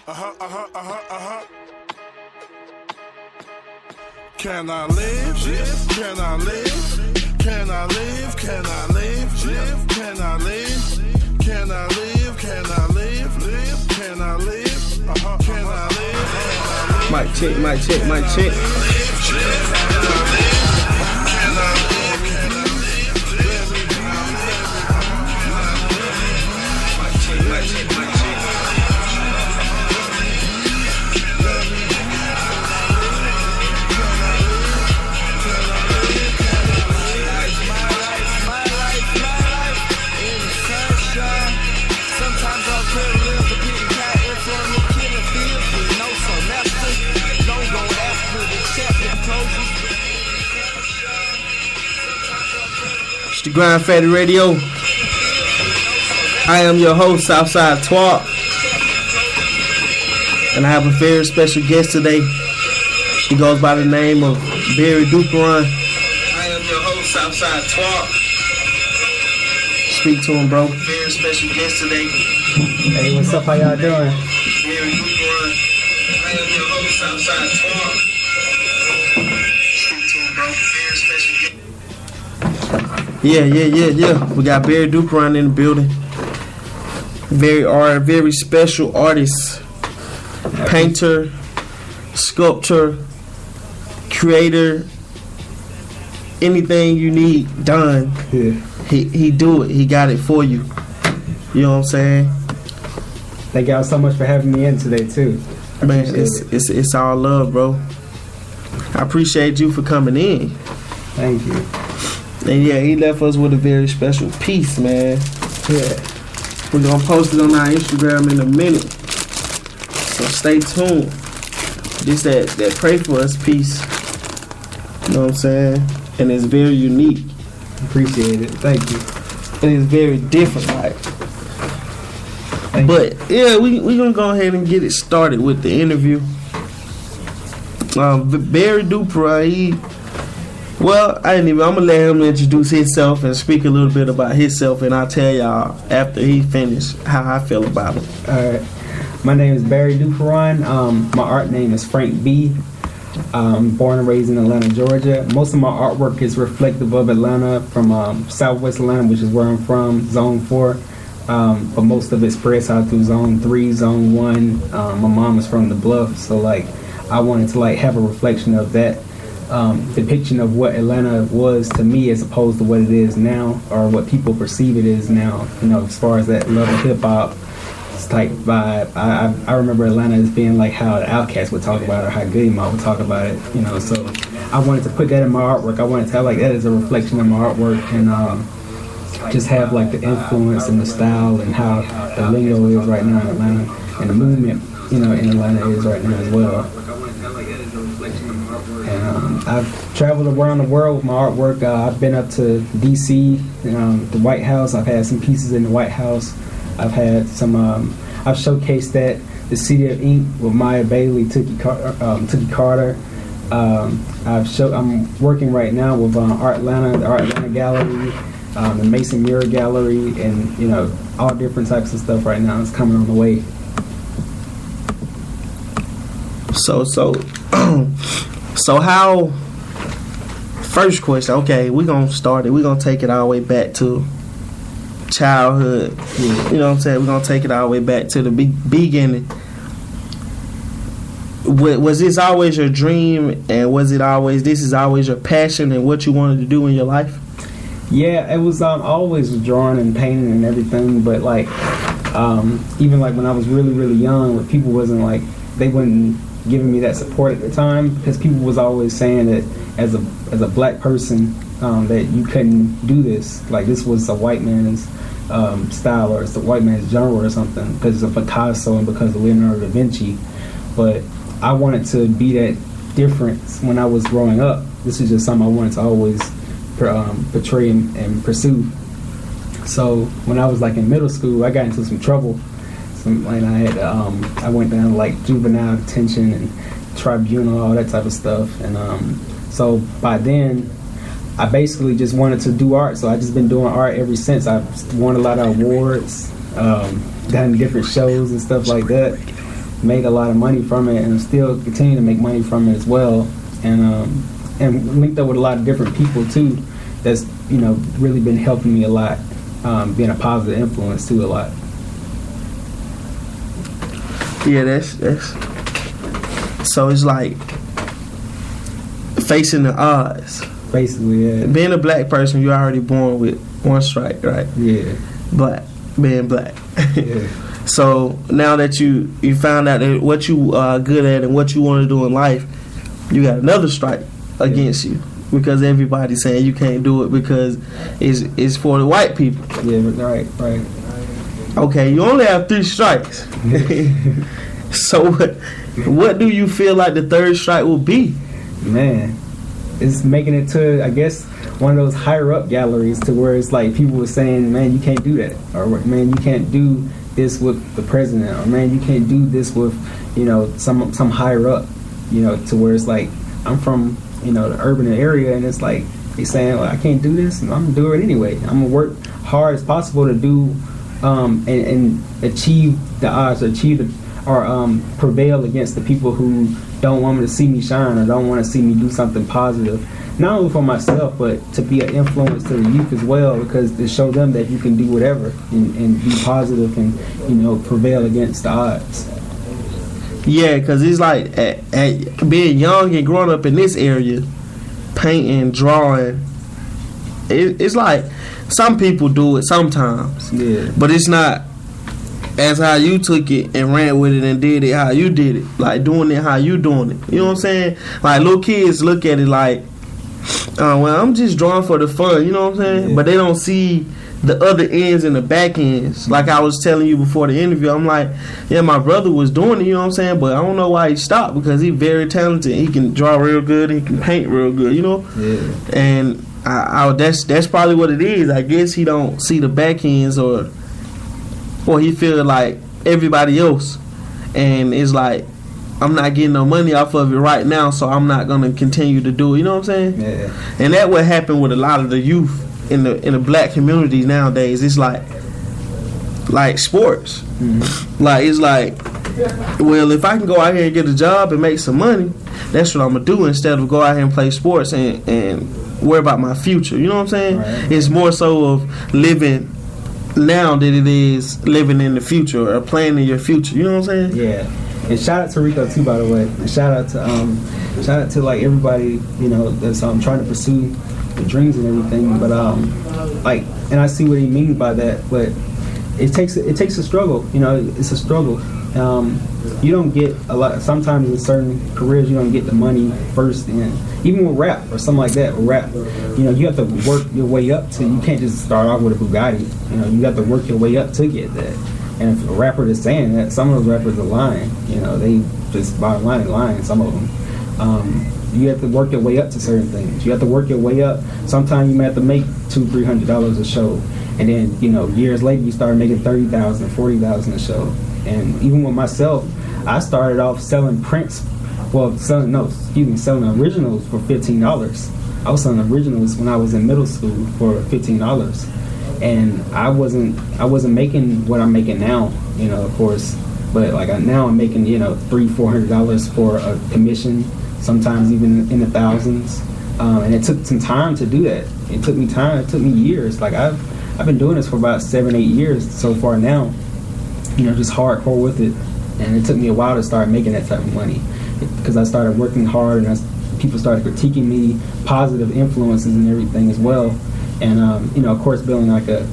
Can I live? Yes. Can I live? Can I live? Can I live? Live? Can I live? Can I live? Can I live? Live? Can I live? Can I live? Mic check, mic check, mic check. The Grind Fatty Radio. I am your host, Southside Twat, and I have a very special guest today. He goes by the name of Barry Duperon. I am your host, Southside Twat. Speak to him, bro. Very special guest today. Hey, what's up? How y'all doing? Barry Duperon. I am your host, Southside Twat. Speak to him, bro. Very special guest. Yeah. We got Barry Duperon in the building. Very special artist, painter, sculptor, creator. Anything you need done, Yeah. he do it. He got it for you. You know what I'm saying? Thank y'all so much for having me in today too. Man, it's all love, bro. I appreciate you for coming in. Thank you. And yeah, he left us with a very special piece, man. Yeah. We're gonna post it on our Instagram in a minute, so stay tuned. This that Pray For Us piece, you know what I'm saying? And it's very unique. Appreciate it. Thank you. And it's very different, like. Thank But yeah, we gonna go ahead and get it started with the interview. Barry Duperon, I'm gonna let him introduce himself and speak a little bit about himself, and I'll tell y'all after he finished how I feel about him. Alright. My name is Barry Duperon. My art name is Frank B. Born and raised in Atlanta, Georgia. Most of my artwork is reflective of Atlanta, from Southwest Atlanta, which is where I'm from, Zone 4. But most of it spreads out through Zone 3, Zone 1. My mom is from the Bluff, so like I wanted to like have a reflection of that. Depiction of what Atlanta was to me as opposed to what it is now, or what people perceive it is now, you know, as far as that love of hip-hop type vibe. I remember Atlanta as being like how the Outkast would talk about it, or how Goody Mob would talk about it, you know, so I wanted to put that in my artwork. I wanted to have like that as a reflection of my artwork, and just have like the influence and the style and how the lingo is right now in Atlanta, and the movement, you know, in Atlanta is right now as well. And I've traveled around the world with my artwork. I've been up to DC, the White House. I've had some pieces in the White House. I've had some. I've showcased that the City of Ink with Maya Bailey, Tookie Carter. I'm working right now with Art Atlanta, the Art Atlanta Gallery, the Mason Muir Gallery, and you know all different types of stuff right now. It's coming on the way. So how? First question. Okay, we're gonna start it. We're gonna take it all the way back to childhood. Yeah. You know what I'm saying? We're gonna take it all the way back to the beginning. Was this always your dream, and was it always this is always your passion and what you wanted to do in your life? Yeah, it was always drawing and painting and everything, but like even like when I was really young, when people wasn't like, they wouldn't giving me that support at the time, because people was always saying that as a black person that you couldn't do this, like this was a white man's style, or it's the white man's genre or something, because of Picasso and because of Leonardo da Vinci. But I wanted to be that difference when I was growing up. This is just something I wanted to always portray and pursue. So when I was like in middle school, I got into some trouble. And I went down to like juvenile detention and tribunal, all that type of stuff. And so by then, I basically just wanted to do art. So I just been doing art ever since. I've won a lot of awards, done different shows and stuff like that. made a lot of money from it, and I'm still continuing to make money from it as well. And linked up with a lot of different people too. That's really been helping me a lot, being a positive influence too a lot. Yeah, that's so it's like facing the odds. Basically, yeah. Being a black person, you're already born with one strike, right? Yeah. Being black. Yeah. So now that you found out that what you are good at and what you want to do in life, you got another strike against you because everybody's saying you can't do it because it's for the white people. Yeah, right. Okay, you only have 3 strikes. So what do you feel like the third strike will be? Man, it's making it to, I guess, one of those higher up galleries to where it's like people were saying, man, you can't do that, or man, you can't do this with the president, or man, you can't do this with some higher up, to where it's like I'm from the urban area, and it's like they saying, well, I can't do this, and I'm gonna do it anyway. I'm gonna work hard as possible to do and achieve the odds, or prevail against the people who don't want me to see me shine or don't want to see me do something positive. Not only for myself, but to be an influence to the youth as well, because to show them that you can do whatever and be positive and prevail against the odds. Yeah, because it's like at being young and growing up in this area, painting, drawing, it's like some people do it sometimes. Yeah. But it's not as how you took it and ran with it and did it how you did it. Like doing it how you doing it. You know what I'm saying? Like little kids look at it like, well, I'm just drawing for the fun. You know what I'm saying? Yeah. But they don't see the other ends and the back ends. Like I was telling you before the interview, I'm like, yeah, my brother was doing it, you know what I'm saying? But I don't know why he stopped, because he's very talented. He can draw real good. He can paint real good, Yeah. And that's probably what it is. I guess he don't see the back ends, or he feel like everybody else, and it's like, I'm not getting no money off of it right now, so I'm not gonna continue to do it. You know what I'm saying? Yeah. And that what happened with a lot of the youth in the black communities nowadays. It's like sports. Mm-hmm. Like it's like, well, if I can go out here and get a job and make some money, that's what I'm gonna do, instead of go out here and play sports and worry about my future. You know what I'm saying? Right. It's more so of living now than it is living in the future or planning your future. You know what I'm saying? Yeah. And shout out to Rico too, by the way. And shout out to like everybody that's trying to pursue the dreams and everything. But and I see what he means by that. But it takes a struggle. It's a struggle. You don't get a lot. Sometimes in certain careers, you don't get the money first, and even with rap or something like that. With rap, you have to work your way up to. You can't just start off with a Bugatti. You have to work your way up to get that. And if a rapper is saying that, some of those rappers are lying. They just bottom line lying. Some of them. You have to work your way up to certain things. You have to work your way up. Sometimes you may have to make $200-$300 a show, and then years later you start making $30,000, $40,000 a show. And even with myself, I started off selling prints. Selling originals for $15. I was selling originals when I was in middle school for $15. And I wasn't making what I'm making now, of course, but now I'm making $300-$400 for a commission, sometimes even in the thousands, and it took some time to do that. It took me time. It took me years. I've been doing this for about 7-8 years so far now, just hardcore with it, and it took me a while to start making that type of money, because I started working hard, and people started critiquing me, positive influences and everything as well. And of course, building like a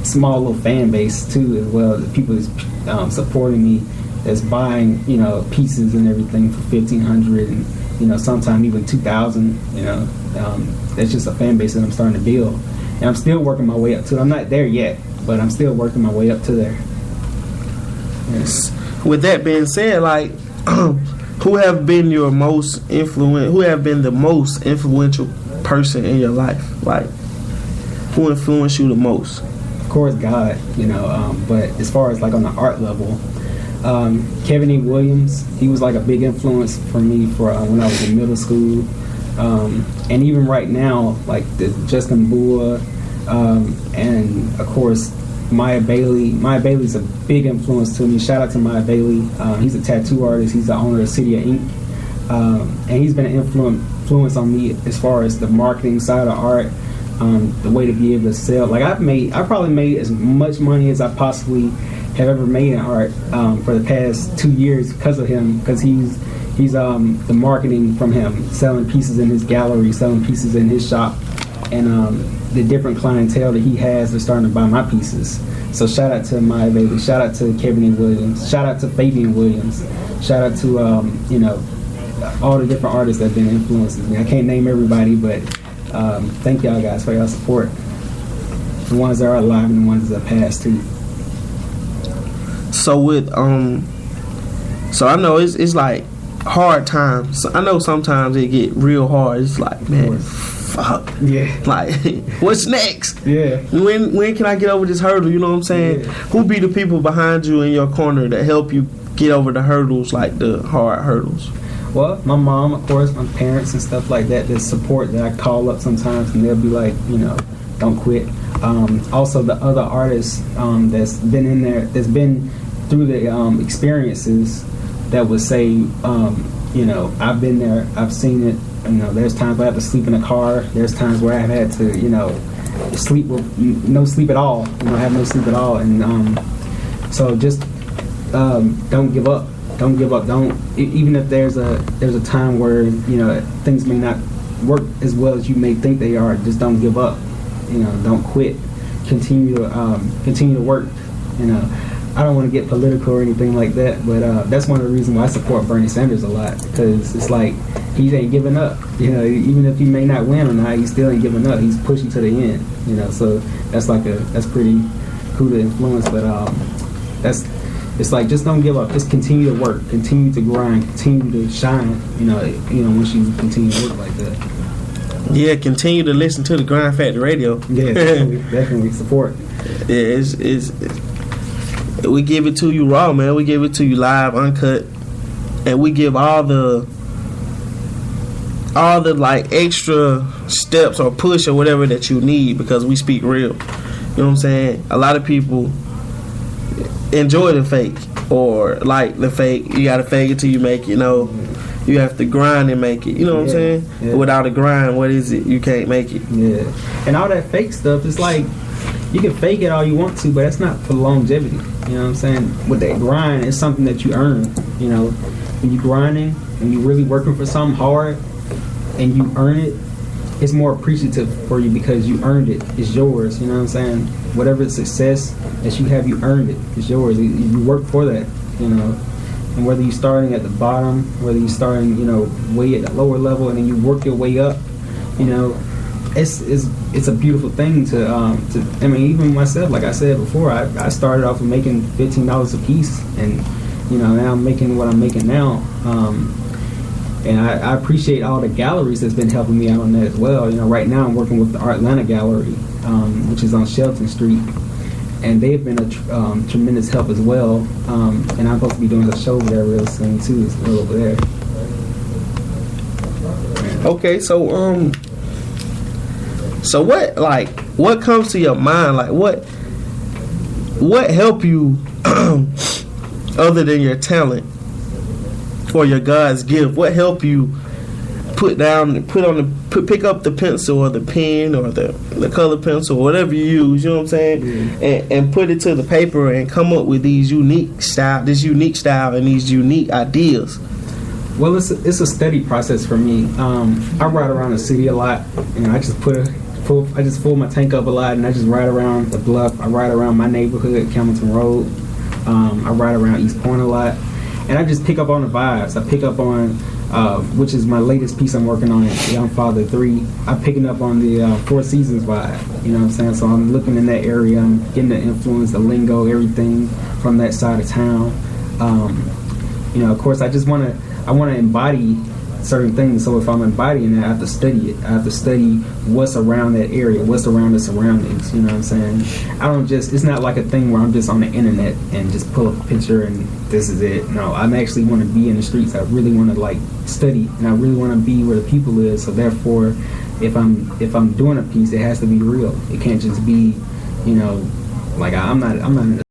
small little fan base too, as well. The people that's supporting me, that's buying pieces and everything for $1,500 and sometimes even $2,000. That's just a fan base that I'm starting to build, and I'm still working my way up to it. I'm not there yet, but I'm still working my way up to there. Yes. With that being said, who have been the most influential person in your life? Who influenced you the most? Of course, God, but as far as on the art level, Kevin E. Williams, he was a big influence for me for when I was in middle school, and even right now, the Justin Bua, and of course Maya Bailey. Maya Bailey's a big influence to me. Shout out to Maya Bailey. He's a tattoo artist. He's the owner of City of Ink. And he's been an influence on me as far as the marketing side of art, the way to be able to sell. Like I probably made as much money as I possibly have ever made in art for the past 2 years because of him. Because he's the marketing from him, selling pieces in his gallery, selling pieces in his shop, and the different clientele that he has are starting to buy my pieces. So shout out to Maya Bailey, shout out to Kevin E. Williams, shout out to Fabian Williams, shout out to all the different artists that have been influences me. I can't name everybody, but thank y'all guys for y'all support. The ones that are alive and the ones that passed too. So with so I know it's like hard times. I know sometimes it get real hard. It's like, man, fuck. Yeah. Like, what's next? Yeah. When can I get over this hurdle? You know what I'm saying? Yeah. Who be the people behind you in your corner that help you get over the hurdles, like the hard hurdles? Well, my mom, of course, my parents and stuff like that. There's support that I call up sometimes, and they'll be like, don't quit. Also, the other artists that's been in there, that's been through the experiences, that would say, I've been there, I've seen it. There's times where I have to sleep in a car. There's times where I've had to, sleep with no sleep at all. Have no sleep at all. And so just don't give up. Don't give up. Even if there's a time where things may not work as well as you may think they are. Just don't give up. Don't quit. Continue to work. I don't want to get political or anything like that, but that's one of the reasons why I support Bernie Sanders a lot, because it's like he ain't giving up. Even if he may not win or not, he still ain't giving up. He's pushing to the end. So that's pretty cool to influence. But it's like, just don't give up. Just continue to work, continue to grind, continue to shine. Once you continue to work like that. Yeah, continue to listen to the Grind Factor Radio. Yeah, definitely support. Yeah, it's we give it to you raw, man. We give it to you live, uncut, and we give all the like extra steps or push or whatever that you need, because we speak real. You know what I'm saying? A lot of people enjoy the fake or like the fake. You gotta fake it till you make it. You have to grind and make it. You know what I'm saying? Yeah. Without a grind, what is it? You can't make it. Yeah, and all that fake stuff, it's like, you can fake it all you want to, but that's not for longevity. You know what I'm saying? With that grind, it's something that you earn. When you're grinding and you're really working for something hard and you earn it, it's more appreciative for you because you earned it. It's yours. You know what I'm saying? Whatever success that you have, you earned it. It's yours. You work for that. And whether you're starting at the bottom, whether you're starting, way at the lower level, and then you work your way up, it's a beautiful thing to even myself, like I said before, I started off with making $15 a piece, and now I'm making what I'm making now, and I appreciate all the galleries that's been helping me out on that as well. Right now I'm working with the Artlanta Gallery, which is on Shelton Street, and they've been a tremendous help as well, and I'm supposed to be doing a show over there real soon too, as well over there. Okay, so what comes to your mind? Like, what help you other than your talent or your God's gift? What help you pick up the pencil or the pen or the color pencil, whatever you use, you know what I'm saying? Yeah. And put it to the paper and come up with this unique style and these unique ideas. Well, it's a steady process for me. I ride around the city a lot, and I just fill my tank up a lot, and I just ride around the bluff. I ride around my neighborhood, Campbellton Road. I ride around East Point a lot, and I just pick up on the vibes. I pick up on, which is my latest piece I'm working on, Young Father 3. I'm picking up on the Four Seasons vibe, you know what I'm saying? So I'm looking in that area, I'm getting the influence, the lingo, everything from that side of town. Of course, I want to embody certain things. So if I'm embodying that, I have to study it. I have to study what's around that area, what's around the surroundings. You know what I'm saying? It's not like a thing where I'm just on the internet and just pull up a picture and this is it. No, I actually want to be in the streets. I really want to study, and I really want to be where the people is. So therefore, if I'm doing a piece, it has to be real. It can't just be, Like I'm not in the